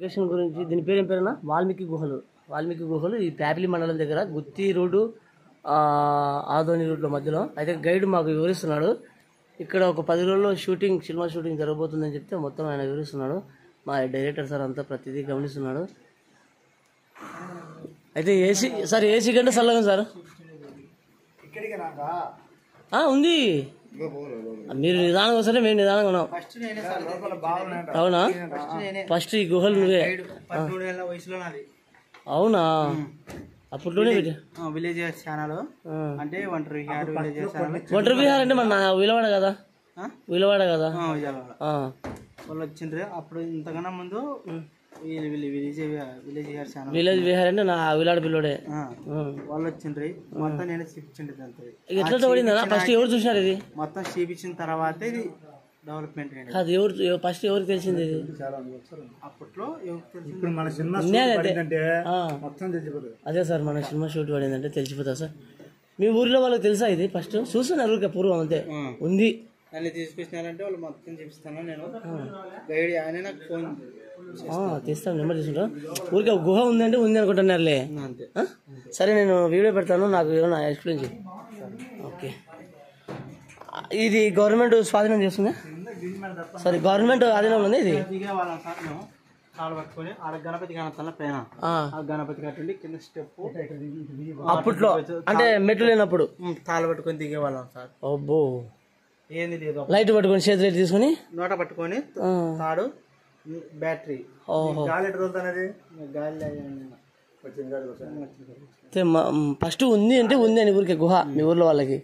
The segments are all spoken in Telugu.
లొకేషన్ గురించి దీని పేరు ఏం పేరునా వాల్మీకి గుహలు ఈ ప్యాపిలి మండలం దగ్గర గుత్తి రోడ్డు ఆదోని రోడ్ల మధ్యలో అయితే గైడ్ మాకు వివరిస్తున్నాడు. ఇక్కడ ఒక 10 రోజుల్లో సినిమా షూటింగ్ జరగబోతుందని చెప్తే మొత్తం ఆయన వివరిస్తున్నాడు. మా డైరెక్టర్ సార్ అంతా ప్రతిదీ గమనిస్తున్నాడు. అయితే ఏసీ కంటే చల్లగా సార్ ఉంది. మీరు నిదానంగా వస్తే మేము నిదానంగా ఉన్నాం. అవునా? ఫస్ట్ ఈ గుహలు నువ్వే? అవునా? అప్పట్లోనే విలేజ్ ఛానల్ అంటే ఒంటరి విహార్ అంటే మన విలవాడ కదా వాళ్ళు వచ్చిండ్రు. అప్పుడు ఇంతకన్నా ముందు విలేజ్ విహార్ అంటే నా విలాడ పిల్లోడే వాళ్ళు వచ్చిండ్రు. మొత్తం నేను చూపించింది. ఎట్లా పడిందా? ఫస్ట్ ఎవరు చూసినారు ఇది? మొత్తం చూపించిన తర్వాత ఇది డెవలప్మెంట్ అది ఎవరు ఫస్ట్ ఎవరికి తెలిసింది? అప్పట్లో అదే సార్ మన సినిమా షూట్ పడిందంటే తెలిసిపోతా సార్. మీ ఊర్లో వాళ్ళకి తెలుసా ఇది? ఫస్ట్ చూస్తున్నారు ఊరికే పూర్వం అంతే ఉంది. నన్ను తీసుకొచ్చినారంటే వాళ్ళు మొత్తం చూపిస్తాను. నేను గైడ్ ఆయన నాకు ఫోన్ తీస్తాను, నెంబర్ తీసుకుంటా. ఊరికే గుహ ఉందంటే ఉంది అనుకుంటున్నారులే. సరే నేను వీడియో పెడతాను, నాకు ఏమన్నా ఎక్స్ప్లెయిన్ చేయి. ఓకే. ఇది గవర్నమెంట్ స్వాధీనం చేస్తుందా? సరే గవర్నమెంట్ ఆధీనంలో ఉంది ఇది. పట్టుకొని ఆడ గణపతి కనతల పైన గణపతి కట్టండి కింద స్టెప్. అప్పట్లో అంటే మెట్లు లేనప్పుడు తాళ పట్టుకొని దిగేవాళ్ళం సార్. అబ్బో ఏంది లేదు, లైట్ పట్టుకొని చేతి లైట్ తీసుకొని నోట పట్టుకొని తాడు బ్యాటరీ ఫస్ట్ ఉంది అంటే ఉంది అని ఊరికే గుహ మీ ఊర్లో వాళ్ళకి.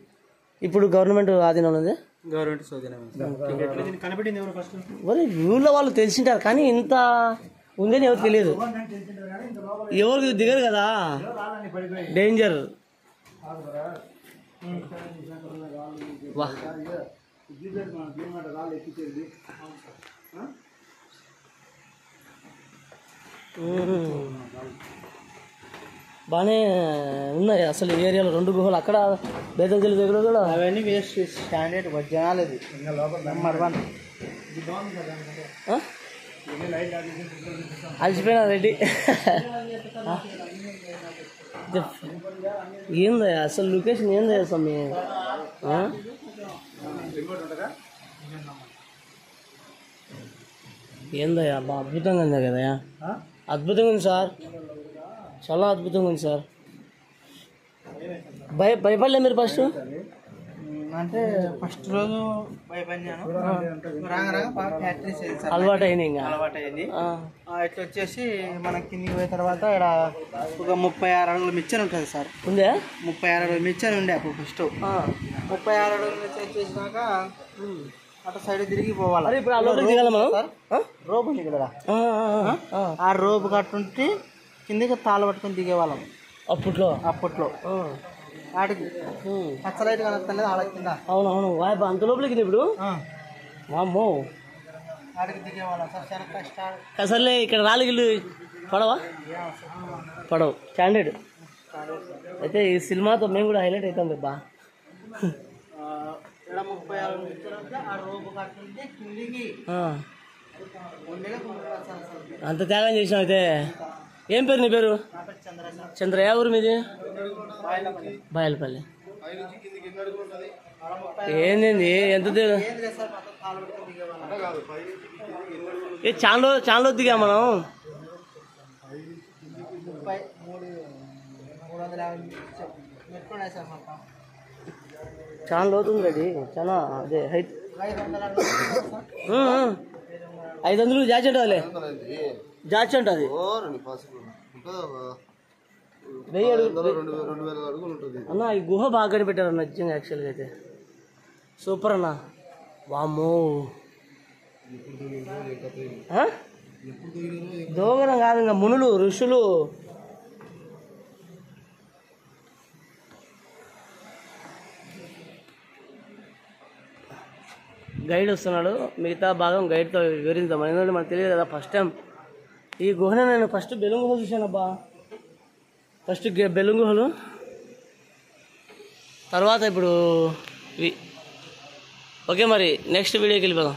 ఇప్పుడు గవర్నమెంట్ ఆధీనంలో ఉంది. ఊళ్ళో వాళ్ళు తెలిసింటారు కానీ ఇంత ఉందని ఎవరు తెలియదు. ఎవరికి దిగరు కదా, డేంజర్. బాగానే ఉన్నాయి అసలు ఈ ఏరియాలో 2 గుహలు. అక్కడ బేతంచెల్లి దగ్గర కూడా అవన్నీ వేస్ట్ స్టాండర్డ్ జనాలు. అది నెంబర్ 1. అలసిపోయినా రెడ్డి. ఏందయ్యా అసలు లొకేషన్ ఏందయ్యా స్వామి? ఏందయ్యా బా అద్భుతంగా ఉంది కదయా. అద్భుతంగా ఉంది సార్, చాలా అద్భుతంగా ఉంది సార్. భయపడలే మీరు ఫస్ట్? అంటే ఫస్ట్ రోజు భయపడినాను. అలవాటు అయింది. ఇట్లా వచ్చేసి మనం కిందికి పోయిన తర్వాత ఇక్కడ ఒక 36 అడుగుల మిచ్చర్ ఉంటుంది సార్. ఉందే 36 అడుగుల మిచ్చర్ ఉండే అప్పుడు ఫస్ట్. 36 అడుగుల మిచ్చర్ వచ్చేసినాక అటు సైడ్ తిరిగి పోవాలి. ఇప్పుడు రోబు ఉంది కదా, ఆ రోబు కట్టుంటే కిందికి తాళ పట్టుకొని దిగేవాళ్ళం అప్పట్లో. ఆడికి పచ్చలైట్ కనొస్తలేదు ఆడ కింద. అవునవును అంత లోపలికి ఇప్పుడు వామ్మో ఆడికి దిగేవాళ్ళం సార్. చాలా కష్టాలు. అసలే ఇక్కడ రాలిగిల్లు పడవు స్టాండర్డ్. అయితే ఈ సినిమాతో మేము కూడా హైలైట్ అవుతాం బా. 36 మీటర్లు ఆ రోబు కట్టుంటే కిందికి అంత త్యాగం చేసినాం. అయితే ఏం పేరు నీ పేరు? చంద్ర. ఏ ఊరు మీది? బాయలపల్లి. ఏంది ఎంత చాలా దిగా మనం. చాలా లోతుంది అది, చాలా అదే హైట్. 500 జాచి ఉంటుంది, జాచి ఉంటుంది. 1000 అడుగులు అన్న. ఈ గుహ బాగా కనిపెట్టారు అన్న నిజంగా. యాక్చువల్గా అయితే సూపర్ అన్న. వామ్మో దోగరం కాదు ఇంకా మునులు ఋషులు. గైడ్ వస్తున్నాడు, మిగతా భాగం గైడ్తో వివరిద్దాం. ఎందుకంటే మనకు తెలియదు కదా. ఫస్ట్ టైం ఈ గుహనే నేను ఫస్ట్ బెలూన్ గుహ చూశాను అబ్బా. ఫస్ట్ బెలూన్ గుహలు, తర్వాత ఇప్పుడు ఓకే మరి నెక్స్ట్ వీడియోకి వెళ్ళిపోదాం.